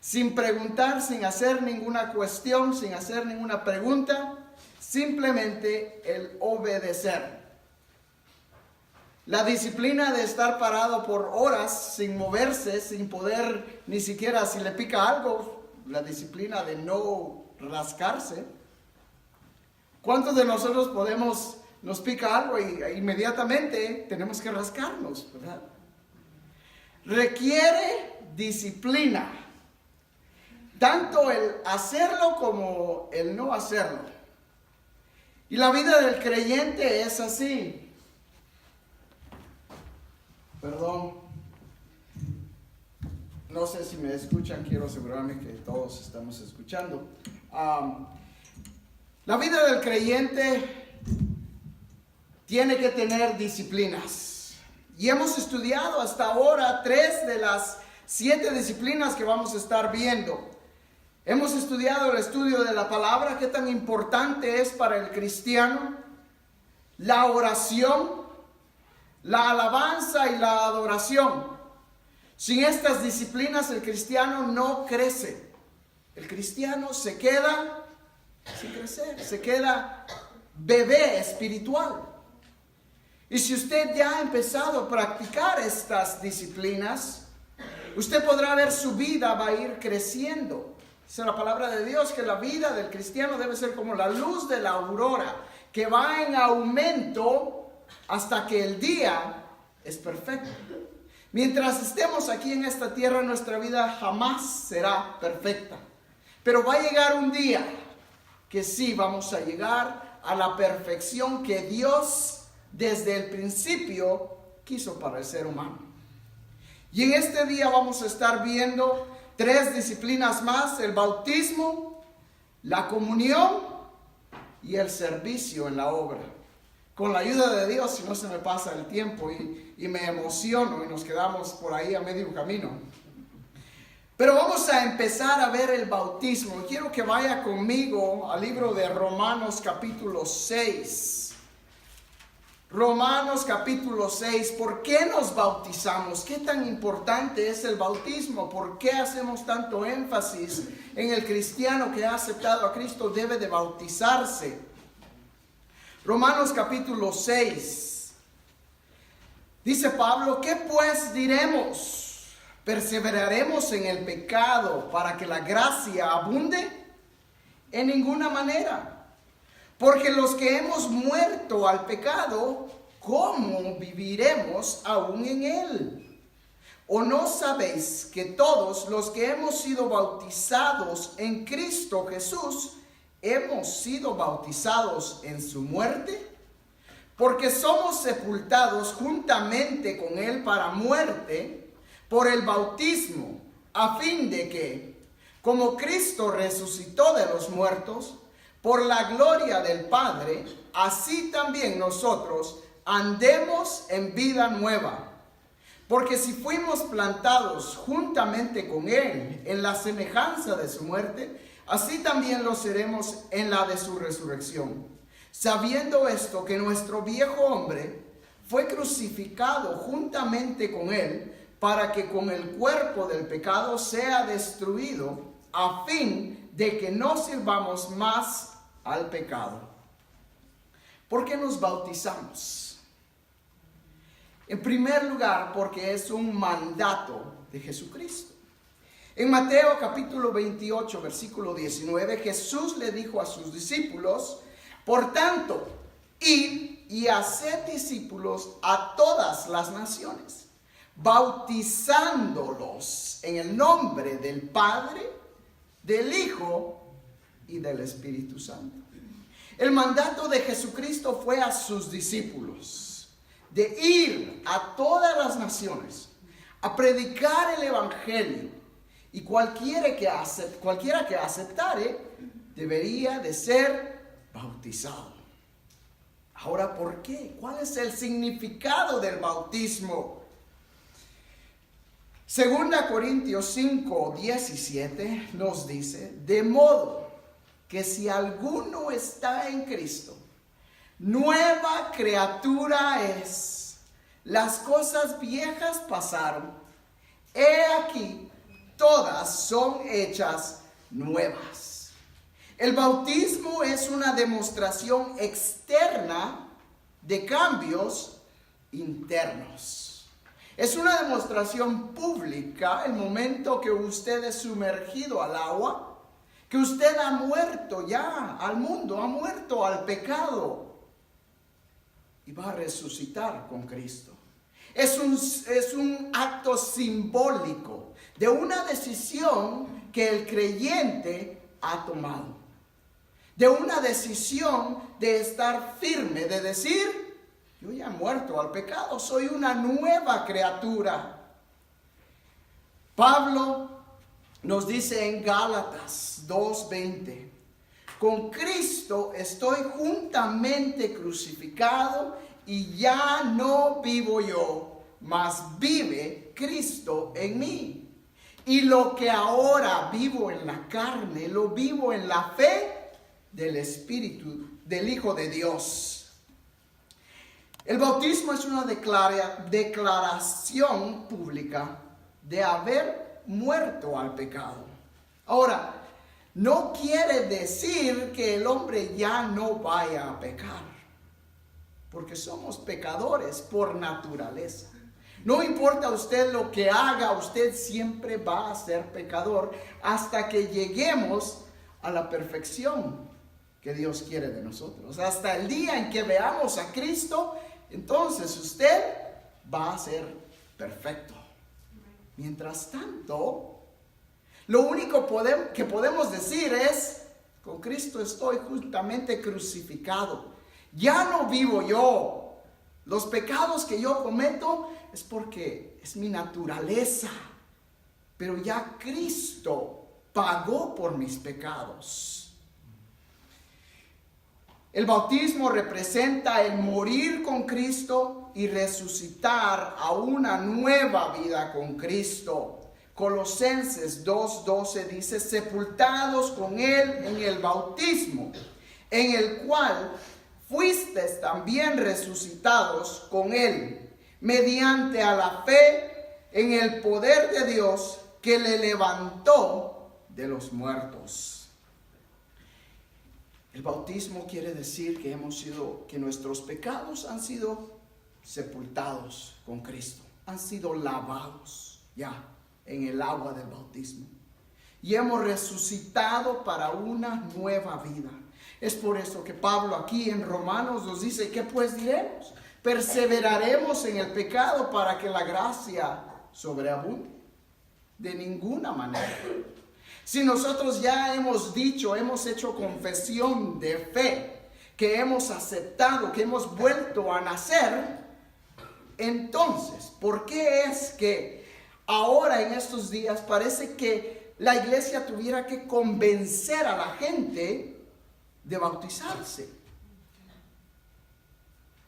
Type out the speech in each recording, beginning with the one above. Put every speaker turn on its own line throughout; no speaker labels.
sin preguntar, sin hacer ninguna cuestión, sin hacer ninguna pregunta, simplemente el obedecer. La disciplina de estar parado por horas sin moverse, sin poder ni siquiera si le pica algo, la disciplina de no rascarse. ¿Cuántos de nosotros nos pica algo y inmediatamente tenemos que rascarnos, verdad? Requiere disciplina, tanto el hacerlo como el no hacerlo. Y la vida del creyente es así. Perdón, no sé si me escuchan, quiero asegurarme que todos estamos escuchando. La vida del creyente tiene que tener disciplinas. Y hemos estudiado hasta ahora 3 de las 7 disciplinas que vamos a estar viendo. Hemos estudiado el estudio de la palabra, qué tan importante es para el cristiano, la oración, la alabanza y la adoración. Sin estas disciplinas el cristiano no crece. El cristiano se queda sin crecer, se queda bebé espiritual. Y si usted ya ha empezado a practicar estas disciplinas, usted podrá ver su vida va a ir creciendo. Dice la palabra de Dios que la vida del cristiano debe ser como la luz de la aurora, que va en aumento hasta que el día es perfecto. Mientras estemos aquí en esta tierra, nuestra vida jamás será perfecta. Pero va a llegar un día que sí vamos a llegar a la perfección que Dios desde el principio quiso para el ser humano. Y en este día vamos a estar viendo 3 disciplinas más: el bautismo, la comunión y el servicio en la obra. Con la ayuda de Dios, si no se me pasa el tiempo y me emociono y nos quedamos por ahí a medio camino. Pero vamos a empezar a ver el bautismo. Quiero que vaya conmigo al libro de Romanos capítulo 6. Romanos capítulo 6. ¿Por qué nos bautizamos? ¿Qué tan importante es el bautismo? ¿Por qué hacemos tanto énfasis en el cristiano que ha aceptado a Cristo debe de bautizarse? Romanos capítulo 6. Dice Pablo: ¿qué pues diremos? ¿Perseveraremos en el pecado para que la gracia abunde? En ninguna manera. Porque los que hemos muerto al pecado, ¿cómo viviremos aún en él? ¿O no sabéis que todos los que hemos sido bautizados en Cristo Jesús, hemos sido bautizados en su muerte? Porque somos sepultados juntamente con él para muerte por el bautismo, a fin de que, como Cristo resucitó de los muertos, por la gloria del Padre, así también nosotros andemos en vida nueva. Porque si fuimos plantados juntamente con él en la semejanza de su muerte, así también lo seremos en la de su resurrección. Sabiendo esto, que nuestro viejo hombre fue crucificado juntamente con él, para que con el cuerpo del pecado sea destruido, a fin de que no sirvamos más al pecado. ¿Por qué nos bautizamos? En primer lugar, porque es un mandato de Jesucristo. En Mateo capítulo 28, versículo 19, Jesús le dijo a sus discípulos: por tanto, id y haced discípulos a todas las naciones, bautizándolos en el nombre del Padre, del Hijo y del Espíritu Santo. El mandato de Jesucristo fue a sus discípulos de ir a todas las naciones a predicar el Evangelio, y cualquiera que aceptare debería de ser bautizado. Ahora, ¿por qué? ¿Cuál es el significado del bautismo? 2 Corintios 5, 17 nos dice: de modo que si alguno está en Cristo, nueva criatura es. Las cosas viejas pasaron, he aquí, todas son hechas nuevas. El bautismo es una demostración externa de cambios internos. Es una demostración pública el momento que usted es sumergido al agua, que usted ha muerto ya al mundo, ha muerto al pecado y va a resucitar con Cristo. Es un acto simbólico de una decisión que el creyente ha tomado. De una decisión de estar firme, de decir, yo ya he muerto al pecado, soy una nueva criatura. Pablo nos dice en Gálatas 2:20, con Cristo estoy juntamente crucificado y ya no vivo yo, mas vive Cristo en mí. Y lo que ahora vivo en la carne, lo vivo en la fe del Espíritu del Hijo de Dios. El bautismo es una declaración pública de haber muerto al pecado. Ahora, no quiere decir que el hombre ya no vaya a pecar, porque somos pecadores por naturaleza. No importa usted lo que haga, usted siempre va a ser pecador hasta que lleguemos a la perfección que Dios quiere de nosotros. Hasta el día en que veamos a Cristo, entonces usted va a ser perfecto. Mientras tanto, lo único que podemos decir es, con Cristo estoy juntamente crucificado. Ya no vivo yo. Los pecados que yo cometo es porque es mi naturaleza. Pero ya Cristo pagó por mis pecados. El bautismo representa el morir con Cristo y resucitar a una nueva vida con Cristo. Colosenses 2:12 dice, sepultados con Él en el bautismo, en el cual fuisteis también resucitados con Él, mediante a la fe en el poder de Dios que le levantó de los muertos. El bautismo quiere decir que nuestros pecados han sido sepultados con Cristo, han sido lavados ya en el agua del bautismo y hemos resucitado para una nueva vida. Es por eso que Pablo aquí en Romanos nos dice, ¿qué pues diremos? ¿Perseveraremos en el pecado para que la gracia sobreabunde? De ninguna manera. Si nosotros ya hemos dicho, hemos hecho confesión de fe, que hemos aceptado, que hemos vuelto a nacer, entonces, ¿por qué es que ahora en estos días parece que la iglesia tuviera que convencer a la gente de bautizarse?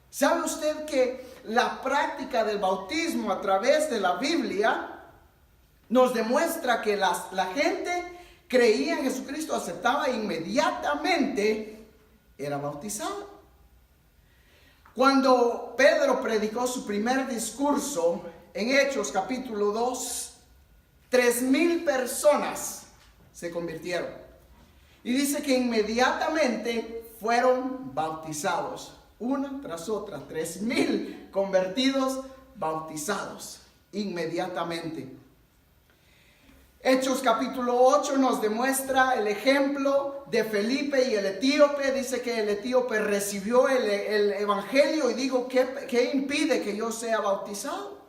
¿Sabe usted que la práctica del bautismo a través de la Biblia nos demuestra que la gente creía en Jesucristo, aceptaba e inmediatamente era bautizada? Cuando Pedro predicó su primer discurso en Hechos capítulo 2, 3,000 personas se convirtieron. Y dice que inmediatamente fueron bautizados, una tras otra, 3,000 convertidos, bautizados inmediatamente. Hechos capítulo 8 nos demuestra el ejemplo de Felipe y el etíope. Dice que el etíope recibió el evangelio y dijo, ¿qué impide que yo sea bautizado?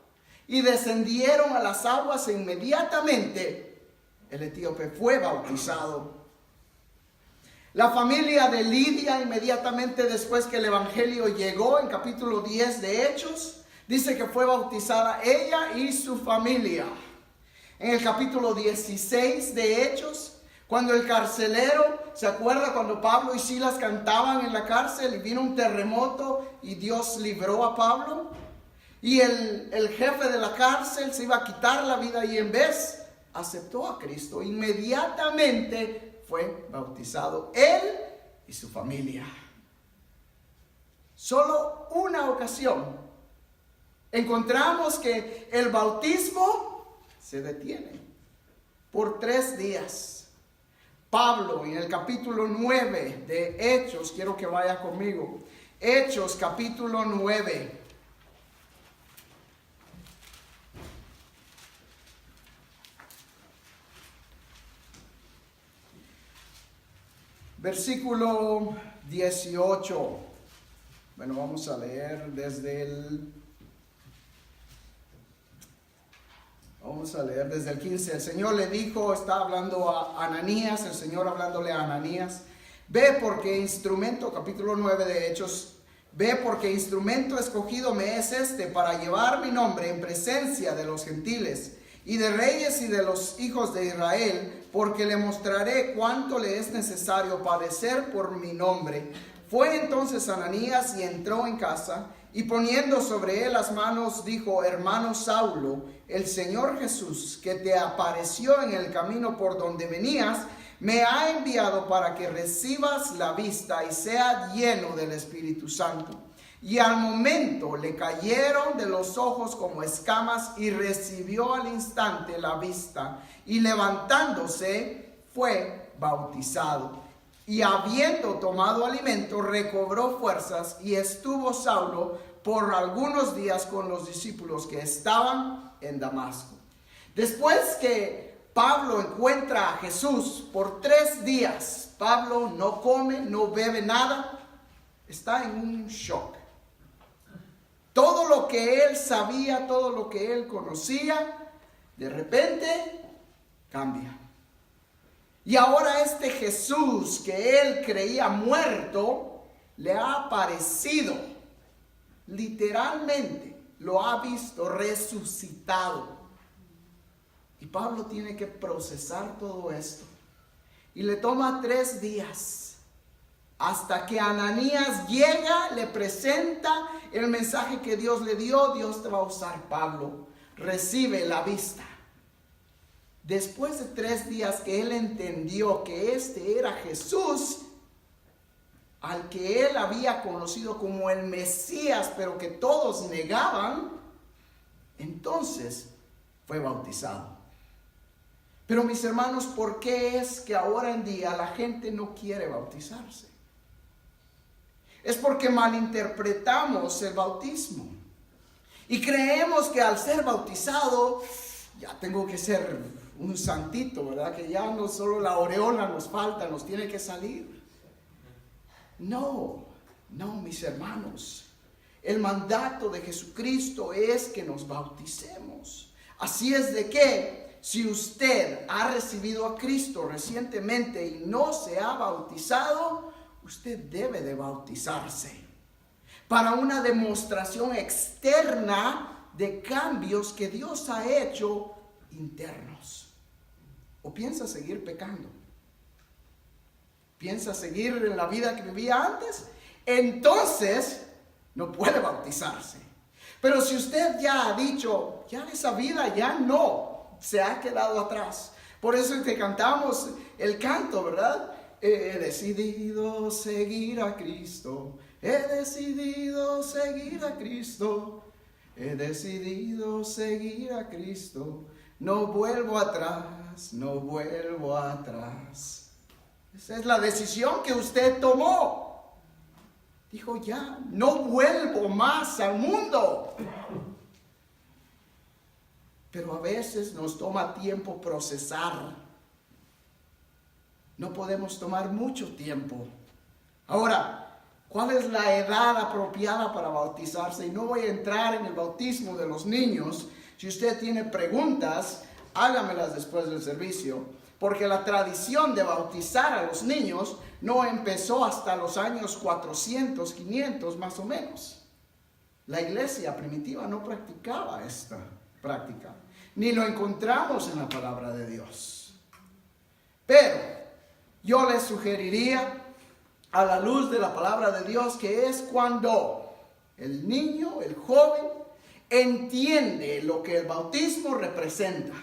Y descendieron a las aguas e inmediatamente el etíope fue bautizado. La familia de Lidia, inmediatamente después que el evangelio llegó, en capítulo 10 de Hechos, dice que fue bautizada ella y su familia. En el capítulo 16 de Hechos, cuando el carcelero, ¿se acuerda cuando Pablo y Silas cantaban en la cárcel y vino un terremoto y Dios libró a Pablo? Y el jefe de la cárcel se iba a quitar la vida y en vez aceptó a Cristo. Inmediatamente fue bautizado él y su familia. Solo una ocasión encontramos que el bautismo se detiene. por 3 días. Pablo en el capítulo 9 de Hechos, quiero que vaya conmigo. Hechos capítulo 9. Versículo 18. Bueno, vamos a leer desde el 15. El Señor le dijo, está hablando a Ananías, el Señor hablándole a Ananías. Ve porque instrumento, capítulo 9 de Hechos, ve porque instrumento escogido me es este para llevar mi nombre en presencia de los gentiles y de reyes y de los hijos de Israel, porque le mostraré cuánto le es necesario padecer por mi nombre. Fue entonces Ananías y entró en casa, y poniendo sobre él las manos, dijo: hermano Saulo, el Señor Jesús, que te apareció en el camino por donde venías, me ha enviado para que recibas la vista y sea lleno del Espíritu Santo. Y al momento le cayeron de los ojos como escamas y recibió al instante la vista, y levantándose fue bautizado. Y habiendo tomado alimento, recobró fuerzas, y estuvo Saulo por algunos días con los discípulos que estaban en Damasco. Después que Pablo encuentra a Jesús por 3 días, Pablo no come, no bebe nada, está en un shock. Todo lo que él sabía, todo lo que él conocía, de repente cambia. Y ahora este Jesús que él creía muerto, le ha aparecido, literalmente lo ha visto resucitado. Y Pablo tiene que procesar todo esto. Y le toma 3 días. Hasta que Ananías llega, le presenta el mensaje que Dios le dio. Dios te va a usar, Pablo. Recibe la vista. Después de 3 días que él entendió que este era Jesús, al que él había conocido como el Mesías, pero que todos negaban, entonces fue bautizado. Pero mis hermanos, ¿por qué es que ahora en día la gente no quiere bautizarse? Es porque malinterpretamos el bautismo. Y creemos que al ser bautizado, ya tengo que ser un santito, ¿verdad? Que ya no solo la aureola nos falta, nos tiene que salir. No, mis hermanos. El mandato de Jesucristo es que nos bauticemos. Así es de que, si usted ha recibido a Cristo recientemente y no se ha bautizado, usted debe de bautizarse para una demostración externa de cambios que Dios ha hecho internos. ¿O piensa seguir pecando? ¿Piensa seguir en la vida que vivía antes? Entonces no puede bautizarse. Pero si usted ya ha dicho, ya esa vida ya no, se ha quedado atrás. Por eso es que cantamos el canto, ¿verdad? He decidido seguir a Cristo. He decidido seguir a Cristo. He decidido seguir a Cristo. No vuelvo atrás, no vuelvo atrás. Esa es la decisión que usted tomó. Dijo, ya, no vuelvo más al mundo. Pero a veces nos toma tiempo procesar. No podemos tomar mucho tiempo. Ahora, ¿cuál es la edad apropiada para bautizarse? Y no voy a entrar en el bautismo de los niños. Si usted tiene preguntas, hágamelas después del servicio. Porque la tradición de bautizar a los niños no empezó hasta los años 400, 500 más o menos. La iglesia primitiva no practicaba esta práctica. Ni lo encontramos en la palabra de Dios. Pero yo les sugeriría, a la luz de la palabra de Dios, que es cuando el niño, el joven, entiende lo que el bautismo representa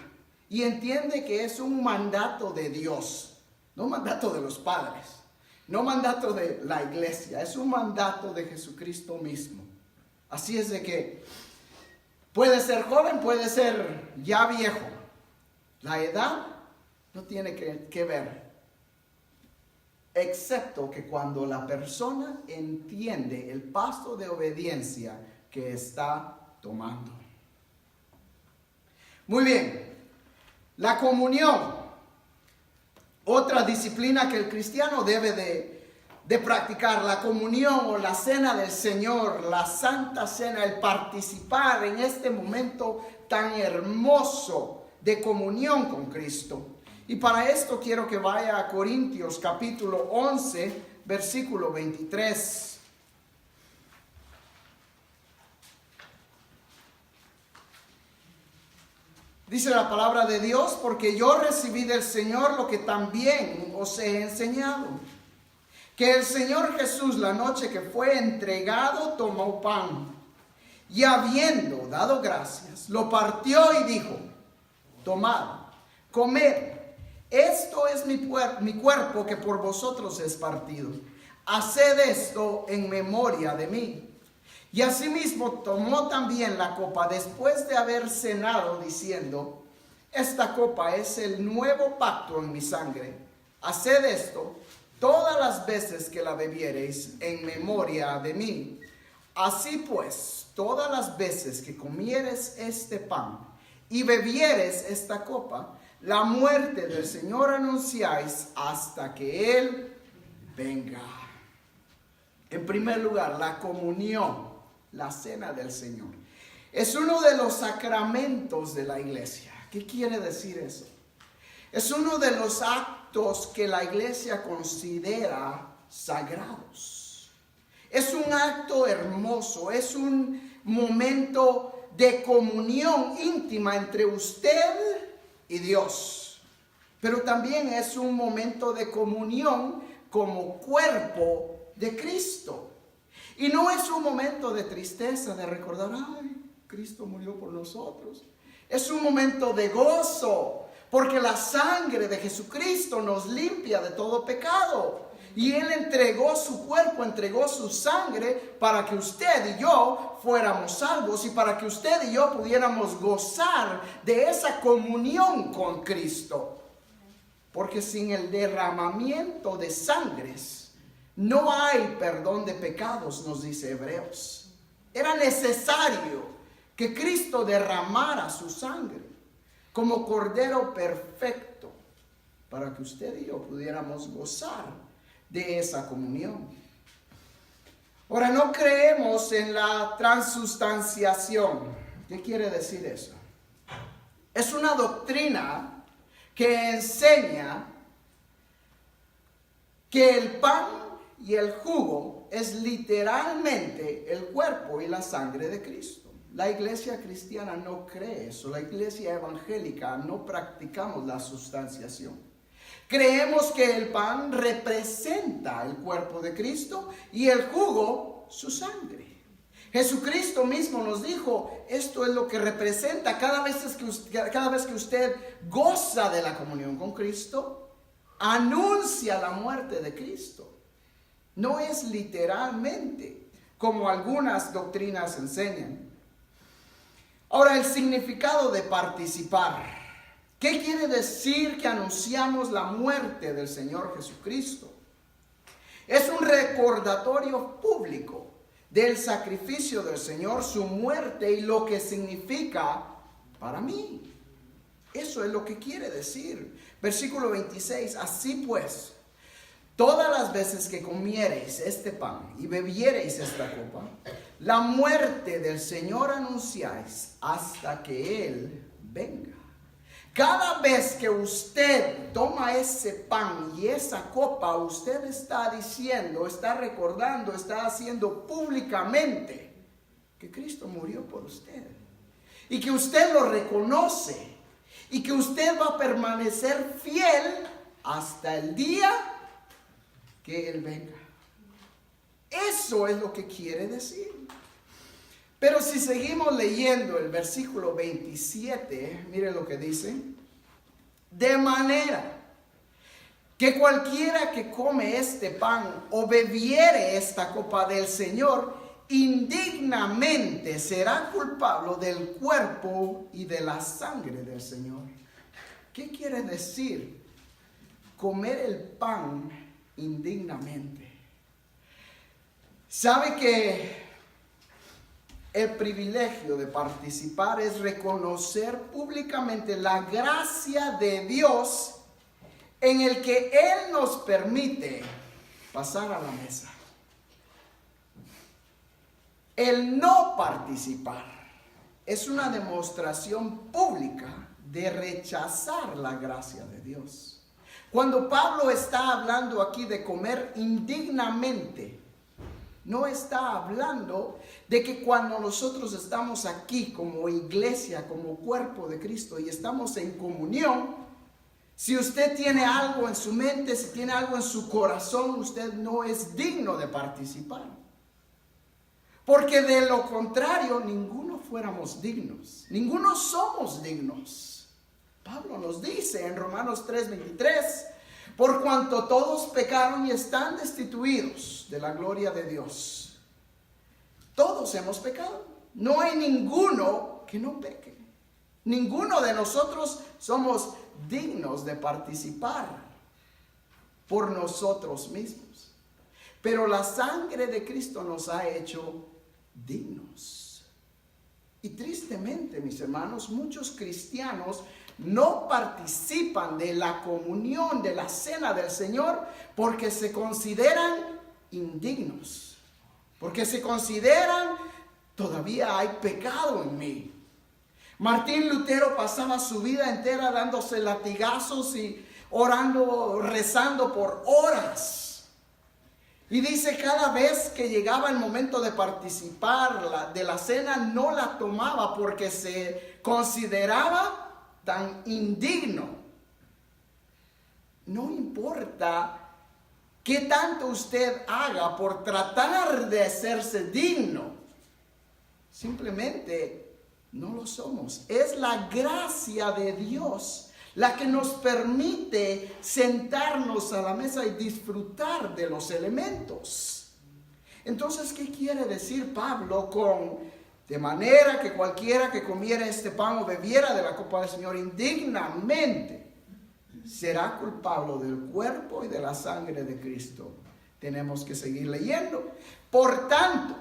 y entiende que es un mandato de Dios, no mandato de los padres, no mandato de la iglesia, es un mandato de Jesucristo mismo. Así es de que puede ser joven, puede ser ya viejo. La edad No tiene que ver. Excepto que cuando la persona entiende el paso de obediencia que está tomando. Muy bien. La comunión. Otra disciplina que el cristiano debe de practicar. La comunión o la cena del Señor. La Santa Cena. El participar en este momento tan hermoso de comunión con Cristo. Y para esto quiero que vaya a Corintios capítulo 11, versículo 23. Dice la palabra de Dios, porque yo recibí del Señor lo que también os he enseñado. Que el Señor Jesús, la noche que fue entregado, tomó pan. Y habiendo dado gracias, lo partió y dijo, tomad, comed. Esto es mi cuerpo que por vosotros es partido. Haced esto en memoria de mí. Y asimismo tomó también la copa después de haber cenado, diciendo, esta copa es el nuevo pacto en mi sangre. Haced esto todas las veces que la bebiereis en memoria de mí. Así pues, todas las veces que comieres este pan y bebieres esta copa, la muerte del Señor anunciáis hasta que Él venga. En primer lugar, la comunión, la cena del Señor. Es uno de los sacramentos de la iglesia. ¿Qué quiere decir eso? Es uno de los actos que la iglesia considera sagrados. Es un acto hermoso, es un momento de comunión íntima entre usted y Dios. Pero también es un momento de comunión como cuerpo de Cristo. Y no es un momento de tristeza, de recordar, ay, Cristo murió por nosotros. Es un momento de gozo, porque la sangre de Jesucristo nos limpia de todo pecado. Y Él entregó su cuerpo, entregó su sangre para que usted y yo fuéramos salvos y para que usted y yo pudiéramos gozar de esa comunión con Cristo. Porque sin el derramamiento de sangres no hay perdón de pecados, nos dice Hebreos. Era necesario que Cristo derramara su sangre como cordero perfecto para que usted y yo pudiéramos gozar de esa comunión. Ahora, no creemos en la transustanciación. ¿Qué quiere decir eso? Es una doctrina que enseña que el pan y el jugo es literalmente el cuerpo y la sangre de Cristo. La iglesia cristiana no cree eso. La iglesia evangélica no practicamos la sustanciación. Creemos que el pan representa el cuerpo de Cristo y el jugo su sangre. Jesucristo mismo nos dijo, esto es lo que representa cada vez que usted goza de la comunión con Cristo, anuncia la muerte de Cristo. No es literalmente como algunas doctrinas enseñan. Ahora, el significado de participar. ¿Qué quiere decir que anunciamos la muerte del Señor Jesucristo? Es un recordatorio público del sacrificio del Señor, su muerte y lo que significa para mí. Eso es lo que quiere decir. Versículo 26, así pues, todas las veces que comiereis este pan y bebiereis esta copa, la muerte del Señor anunciáis hasta que Él venga. Cada vez que usted toma ese pan y esa copa, usted está diciendo, está recordando, está haciendo públicamente que Cristo murió por usted. Y que usted lo reconoce. Y que usted va a permanecer fiel hasta el día que Él venga. Eso es lo que quiere decir. Pero si seguimos leyendo el versículo 27, mire lo que dice. De manera que cualquiera que come este pan o bebiere esta copa del Señor, indignamente será culpable del cuerpo y de la sangre del Señor. ¿Qué quiere decir? comer el pan indignamente. ¿Sabe que el privilegio de participar es reconocer públicamente la gracia de Dios en el que Él nos permite pasar a la mesa? El no participar es una demostración pública de rechazar la gracia de Dios. Cuando Pablo está hablando aquí de comer indignamente, no está hablando de que cuando nosotros estamos aquí como iglesia, como cuerpo de Cristo y estamos en comunión, si usted tiene algo en su mente, si tiene algo en su corazón, usted no es digno de participar. Porque de lo contrario, ninguno fuéramos dignos. Ninguno somos dignos. Pablo nos dice en Romanos 3:23, por cuanto todos pecaron y están destituidos de la gloria de Dios. Todos hemos pecado. No hay ninguno que no peque. Ninguno de nosotros somos dignos de participar por nosotros mismos. Pero la sangre de Cristo nos ha hecho dignos. Y tristemente, mis hermanos, muchos cristianos no participan de la comunión, de la cena del Señor, porque se consideran indignos, porque se consideran, todavía hay pecado en mí. Martín Lutero pasaba su vida entera dándose latigazos y orando, rezando por horas. Y dice, cada vez que llegaba el momento de participar de la cena, no la tomaba porque se consideraba tan indigno. No importa qué tanto usted haga por tratar de hacerse digno, simplemente no lo somos. Es la gracia de Dios la que nos permite sentarnos a la mesa y disfrutar de los elementos. Entonces, ¿qué quiere decir Pablo con de manera que cualquiera que comiera este pan o bebiera de la copa del Señor indignamente será culpable del cuerpo y de la sangre de Cristo? Tenemos que seguir leyendo. Por tanto,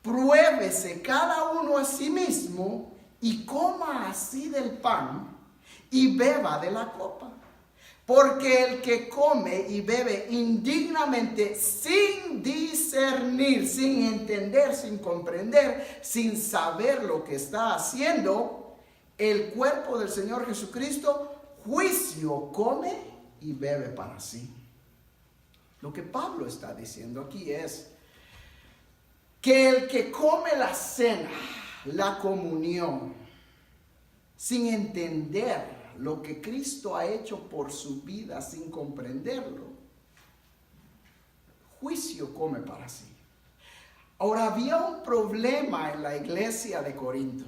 pruébese cada uno a sí mismo y coma así del pan y beba de la copa. Porque el que come y bebe indignamente, sin discernir, sin entender, sin comprender, sin saber lo que está haciendo, el cuerpo del Señor Jesucristo, juicio come y bebe para sí. Lo que Pablo está diciendo aquí es que el que come la cena, la comunión, sin entender lo que Cristo ha hecho por su vida, sin comprenderlo, juicio come para sí. Ahora, había un problema en la iglesia de Corinto,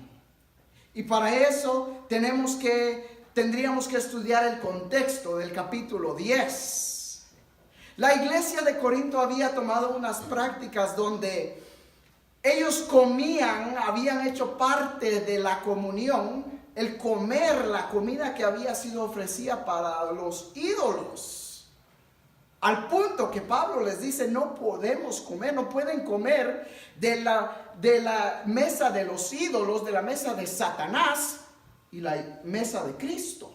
y para eso tendríamos que estudiar el contexto del capítulo 10. La iglesia de Corinto había tomado unas prácticas donde ellos comían, habían hecho parte de la comunión, el comer la comida que había sido ofrecida para los ídolos. Al punto que Pablo les dice, no podemos comer, no pueden comer de la mesa de los ídolos, de la mesa de Satanás y la mesa de Cristo.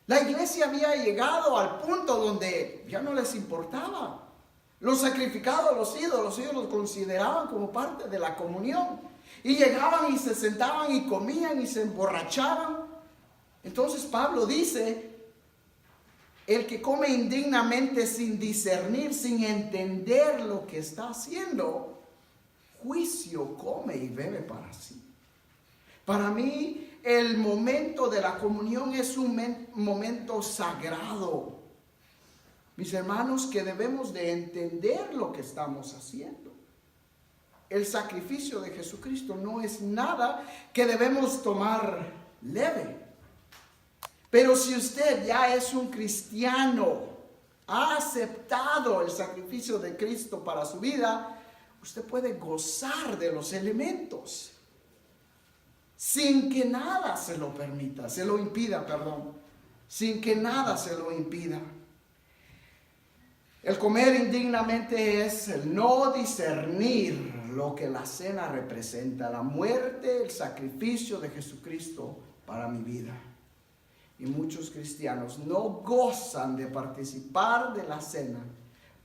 La iglesia había llegado al punto donde ya no les importaba. Los sacrificados, los ídolos consideraban como parte de la comunión. Y llegaban y se sentaban y comían y se emborrachaban. Entonces Pablo dice, el que come indignamente sin discernir, sin entender lo que está haciendo, juicio come y bebe para sí. Para mí, el momento de la comunión es un momento sagrado. Mis hermanos, que debemos de entender lo que estamos haciendo. El sacrificio de Jesucristo no es nada que debemos tomar leve. Pero si usted ya es un cristiano, ha aceptado el sacrificio de Cristo para su vida, usted puede gozar de los elementos sin que nada se lo impida. sin que nada se lo impida. El comer indignamente es el no discernir lo que la cena representa, la muerte, el sacrificio de Jesucristo para mi vida. Y muchos cristianos no gozan de participar de la cena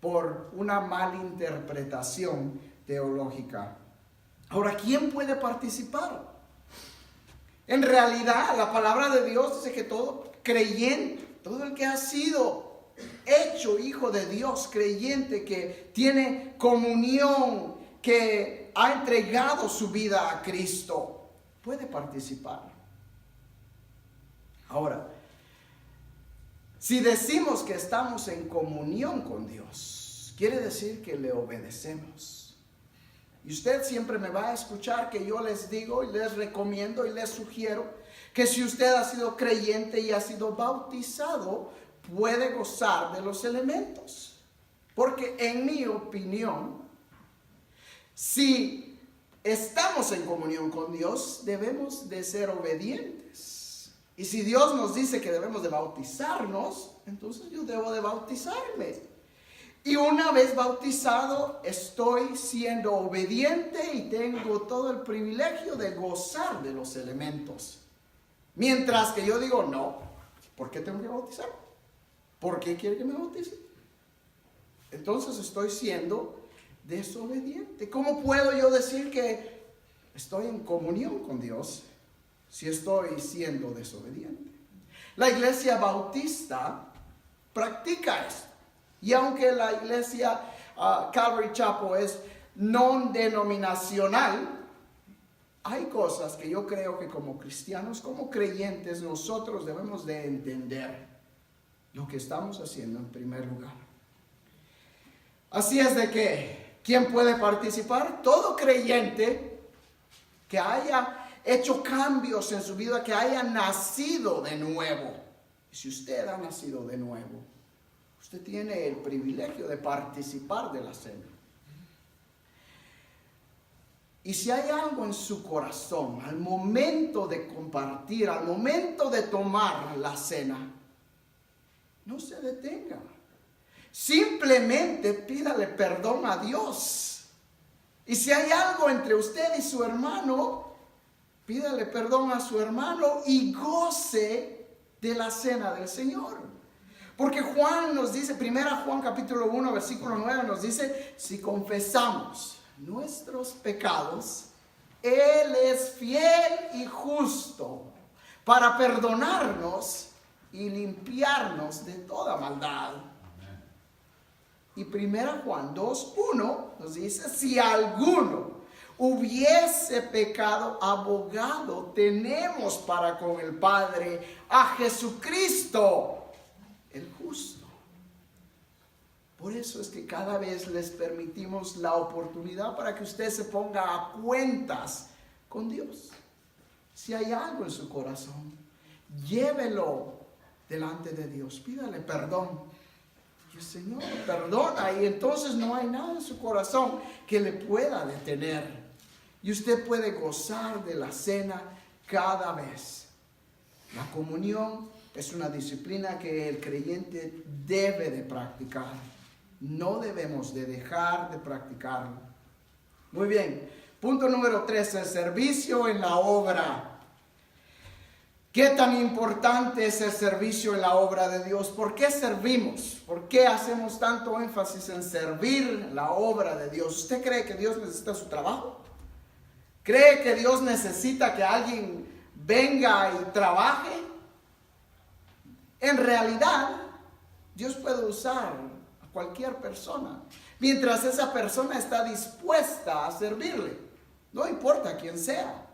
por una malinterpretación teológica. Ahora, ¿quién puede participar? En realidad, la palabra de Dios dice que todo creyente, todo el que ha sido hecho hijo de Dios, creyente, que tiene comunión, que ha entregado su vida a Cristo, puede participar. Ahora, si decimos que estamos en comunión con Dios, quiere decir que le obedecemos. Y usted siempre me va a escuchar que yo les digo y les recomiendo y les sugiero que si usted ha sido creyente y ha sido bautizado, puede gozar de los elementos. Porque en mi opinión, si estamos en comunión con Dios, debemos de ser obedientes. Y si Dios nos dice que debemos de bautizarnos, entonces yo debo de bautizarme. Y una vez bautizado, estoy siendo obediente y tengo todo el privilegio de gozar de los elementos. Mientras que yo digo, no, ¿por qué tengo que bautizarme? ¿Por qué quiere que me bautice? Entonces estoy siendo desobediente. ¿Cómo puedo yo decir que estoy en comunión con Dios si estoy siendo desobediente? La iglesia bautista practica esto. Y aunque la iglesia Calvary Chapel es no denominacional, hay cosas que yo creo que como cristianos, como creyentes, nosotros debemos de entender lo que estamos haciendo en primer lugar. Así es de que, ¿quién puede participar? Todo creyente que haya hecho cambios en su vida, que haya nacido de nuevo. Y si usted ha nacido de nuevo, usted tiene el privilegio de participar de la cena. Y si hay algo en su corazón, al momento de compartir, al momento de tomar la cena, no se detenga. Simplemente pídale perdón a Dios. Y si hay algo entre usted y su hermano, pídale perdón a su hermano y goce de la cena del Señor. Porque Juan nos dice, 1 Juan capítulo 1, versículo 9 nos dice, si confesamos nuestros pecados, Él es fiel y justo para perdonarnos y limpiarnos de toda maldad. Y 1 Juan 2:1 nos dice, si alguno hubiese pecado, abogado tenemos para con el Padre a Jesucristo, el justo. Por eso es que cada vez les permitimos la oportunidad para que usted se ponga a cuentas con Dios. Si hay algo en su corazón, llévelo delante de Dios, pídale perdón. Y el Señor perdona, y entonces no hay nada en su corazón que le pueda detener. Y usted puede gozar de la cena cada vez. La comunión es una disciplina que el creyente debe de practicar. No debemos de dejar de practicarlo. Muy bien. Punto número 3, el servicio en la obra. ¿Qué tan importante es el servicio en la obra de Dios? ¿Por qué servimos? ¿Por qué hacemos tanto énfasis en servir la obra de Dios? ¿Usted cree que Dios necesita su trabajo? ¿Cree que Dios necesita que alguien venga y trabaje? En realidad, Dios puede usar a cualquier persona, mientras esa persona está dispuesta a servirle. No importa quién sea.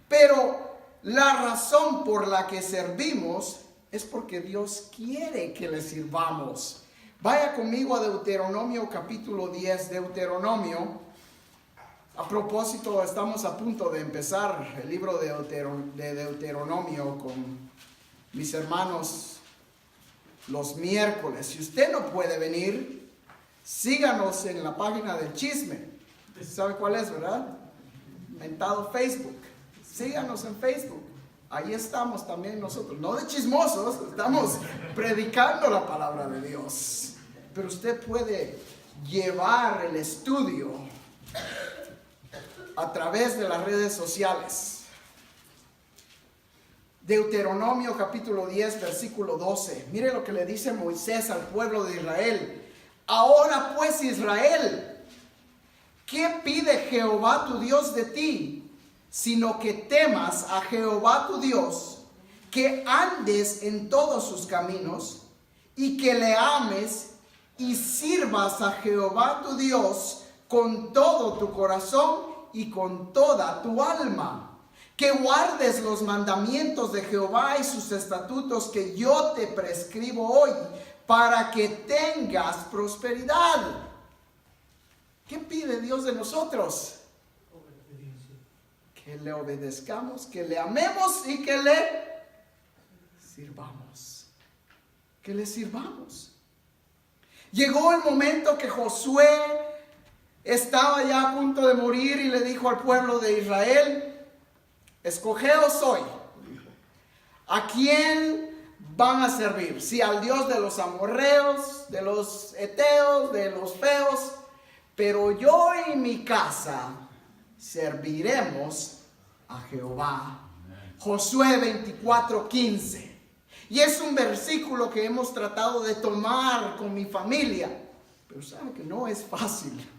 Pero la razón por la que servimos es porque Dios quiere que le sirvamos. Vaya conmigo a Deuteronomio capítulo 10, Deuteronomio. A propósito, estamos a punto de empezar el libro de Deuteronomio con mis hermanos los miércoles. Si usted no puede venir, síganos en la página del chisme. ¿Sabe cuál es, verdad? Mentado Facebook. Síganos en Facebook. Ahí estamos también nosotros, no de chismosos, estamos predicando la palabra de Dios. Pero usted puede llevar el estudio a través de las redes sociales. Deuteronomio capítulo 10, versículo 12. Mire lo que le dice Moisés al pueblo de Israel. Ahora pues, Israel, ¿qué pide Jehová tu Dios de ti? Sino que temas a Jehová tu Dios, que andes en todos sus caminos, y que le ames y sirvas a Jehová tu Dios con todo tu corazón y con toda tu alma. Que guardes los mandamientos de Jehová y sus estatutos que yo te prescribo hoy, para que tengas prosperidad. ¿Qué pide Dios de nosotros? Que le obedezcamos, que le amemos y que le sirvamos. Que le sirvamos. Llegó el momento que Josué estaba ya a punto de morir y le dijo al pueblo de Israel: escogeos hoy a quién van a servir. Si al Dios de los amorreos, de los heteos, de los feos, pero yo y mi casa serviremos a Jehová. Josué 24:15. Y es un versículo que hemos tratado de tomar con mi familia, pero saben que no es fácil.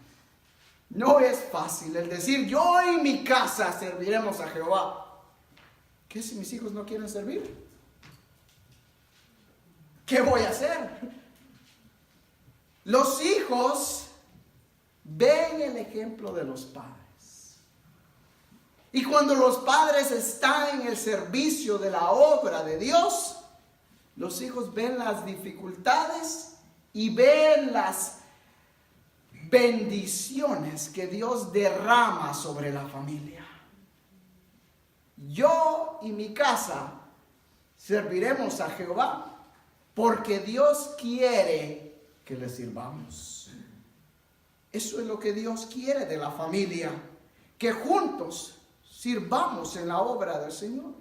No es fácil el decir yo y mi casa serviremos a Jehová. ¿Qué si mis hijos no quieren servir? ¿Qué voy a hacer? Los hijos ven el ejemplo de los padres. Y cuando los padres están en el servicio de la obra de Dios, los hijos ven las dificultades y ven las bendiciones que Dios derrama sobre la familia. Yo y mi casa serviremos a Jehová porque Dios quiere que le sirvamos. Eso es lo que Dios quiere de la familia, que juntos sirvamos en la obra del Señor.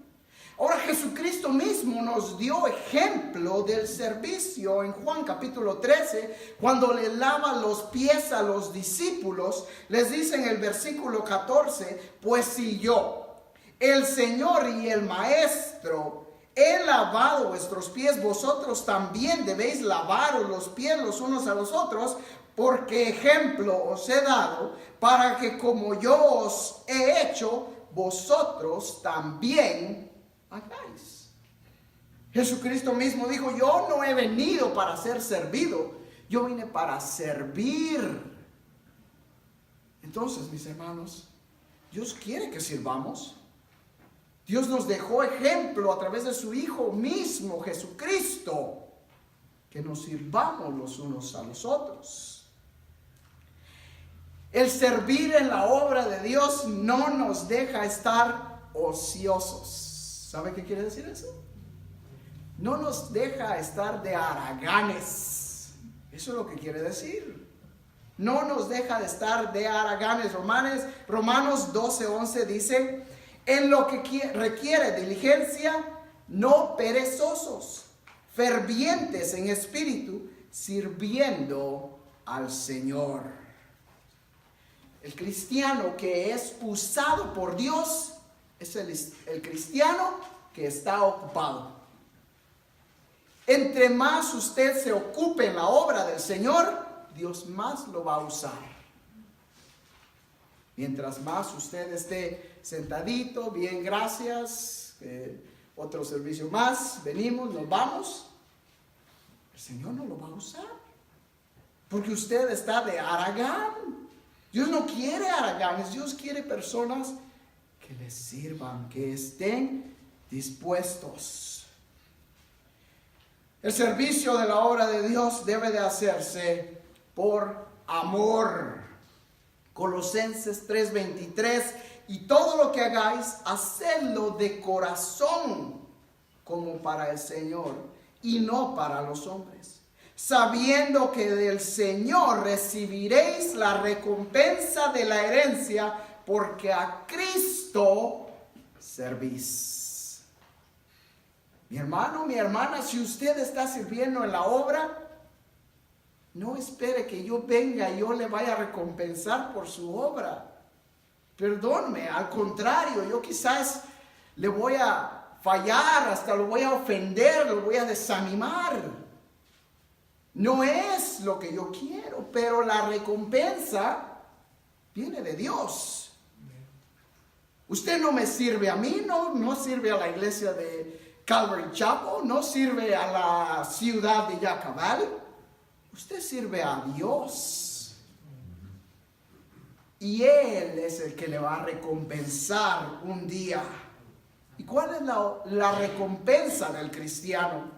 Ahora Jesucristo mismo nos dio ejemplo del servicio en Juan capítulo 13, cuando le lava los pies a los discípulos. Les dice en el versículo 14, pues si yo, el Señor y el Maestro, he lavado vuestros pies, vosotros también debéis lavaros los pies los unos a los otros, porque ejemplo os he dado, para que como yo os he hecho, vosotros también hagáis. Jesucristo mismo dijo: yo no he venido para ser servido, yo vine para servir. Entonces, mis hermanos, Dios quiere que sirvamos. Dios nos dejó ejemplo a través de su Hijo mismo, Jesucristo, que nos sirvamos los unos a los otros. El servir en la obra de Dios no nos deja estar ociosos. ¿Sabe qué quiere decir eso? No nos deja estar de haraganes. Eso es lo que quiere decir. No nos deja de estar de haraganes. Romanos 12:11 dice: en lo que requiere diligencia, no perezosos, fervientes en espíritu, sirviendo al Señor. El cristiano que es usado por Dios es el cristiano que está ocupado. Entre más usted se ocupe en la obra del Señor, Dios más lo va a usar. Mientras más usted esté sentadito, bien, gracias, otro servicio más, venimos, nos vamos, el Señor no lo va a usar, porque usted está de haragán. Dios no quiere haraganes, Dios quiere personas que le sirvan, que estén dispuestos. El servicio de la obra de Dios debe de hacerse por amor. Colosenses 3:23, y todo lo que hagáis, hacedlo de corazón, como para el Señor, y no para los hombres, sabiendo que del Señor recibiréis la recompensa de la herencia, porque a Cristo servís. Mi hermano, mi hermana, si usted está sirviendo en la obra, no espere que yo venga y yo le vaya a recompensar por su obra. Perdónme, al contrario, yo quizás le voy a fallar, hasta lo voy a ofender, lo voy a desanimar. No es lo que yo quiero, pero la recompensa viene de Dios. Usted no me sirve a mí, no sirve a la iglesia de Calvary Chapel, no sirve a la ciudad de Yucca Valley. Usted sirve a Dios. Y Él es el que le va a recompensar un día. ¿Y cuál es la recompensa del cristiano?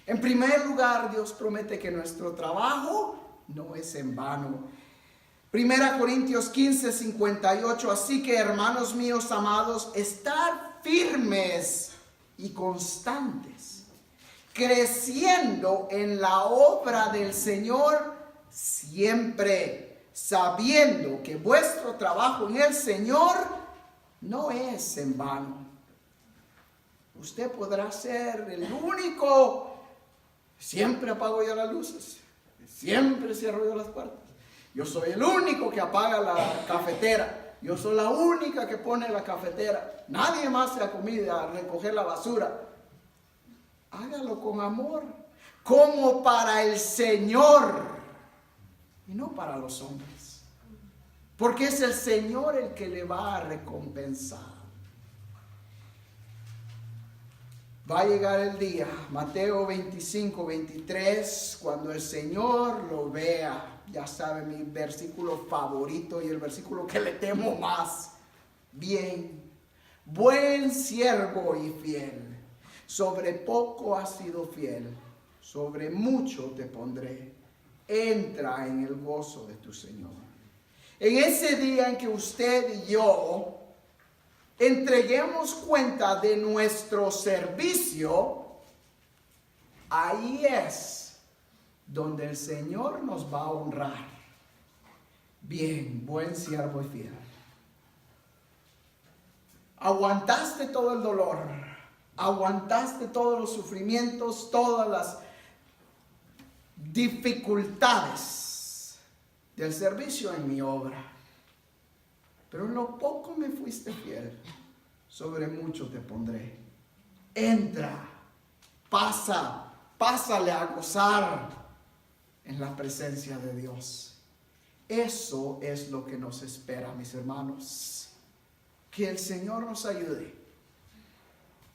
En primer lugar, Dios promete que nuestro trabajo no es en vano. 1 Corintios 15, 58. Así que, hermanos míos amados, estar firmes y constantes, creciendo en la obra del Señor siempre, sabiendo que vuestro trabajo en el Señor no es en vano. Usted podrá ser el único. Siempre apago yo las luces, siempre cierro yo las puertas. Yo soy el único que apaga la cafetera. Yo soy la única que pone la cafetera. Nadie más se ha comido a recoger la basura. Hágalo con amor, como para el Señor y no para los hombres, porque es el Señor el que le va a recompensar. Va a llegar el día, Mateo 25, 23, cuando el Señor lo vea. Ya sabe mi versículo favorito y el versículo que le temo más. Bien, buen siervo y fiel. Sobre poco has sido fiel, sobre mucho te pondré. Entra en el gozo de tu Señor. En ese día en que usted y yo entreguemos cuenta de nuestro servicio, ahí es donde el Señor nos va a honrar. Bien, buen siervo y fiel. Aguantaste todo el dolor, aguantaste todos los sufrimientos, todas las dificultades del servicio en mi obra. Pero en lo poco me fuiste fiel, sobre mucho te pondré. Entra, pásale a gozar en la presencia de Dios. Eso es lo que nos espera, mis hermanos. Que el Señor nos ayude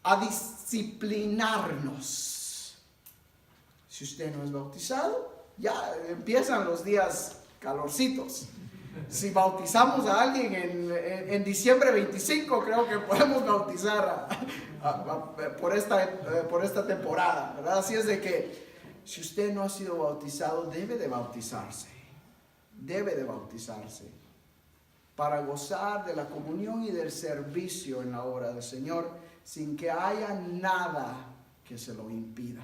a disciplinarnos. Si usted no es bautizado, ya empiezan los días calorcitos. Si bautizamos a alguien en diciembre 25, creo que podemos bautizar por esta temporada, ¿verdad? Así es de que si usted no ha sido bautizado, debe de bautizarse. Debe de bautizarse para gozar de la comunión y del servicio en la obra del Señor, sin que haya nada que se lo impida.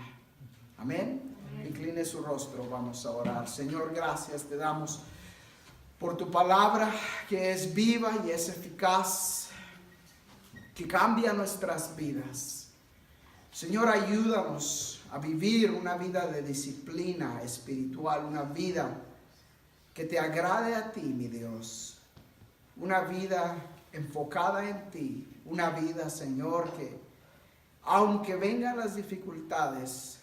Amén. Incline su rostro, vamos a orar. Señor, gracias te damos por tu palabra que es viva y es eficaz, que cambia nuestras vidas. Señor, ayúdanos a vivir una vida de disciplina espiritual, una vida que te agrade a ti, mi Dios. Una vida enfocada en ti, una vida, Señor, que aunque vengan las dificultades,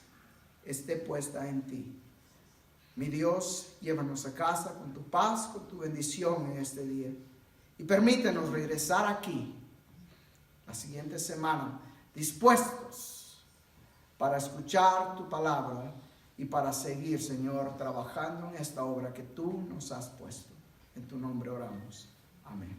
esté puesta en ti. Mi Dios, llévanos a casa con tu paz, con tu bendición en este día. Y permítenos regresar aquí la siguiente semana, dispuestos para escuchar tu palabra y para seguir, Señor, trabajando en esta obra que tú nos has puesto. En tu nombre oramos. Amén.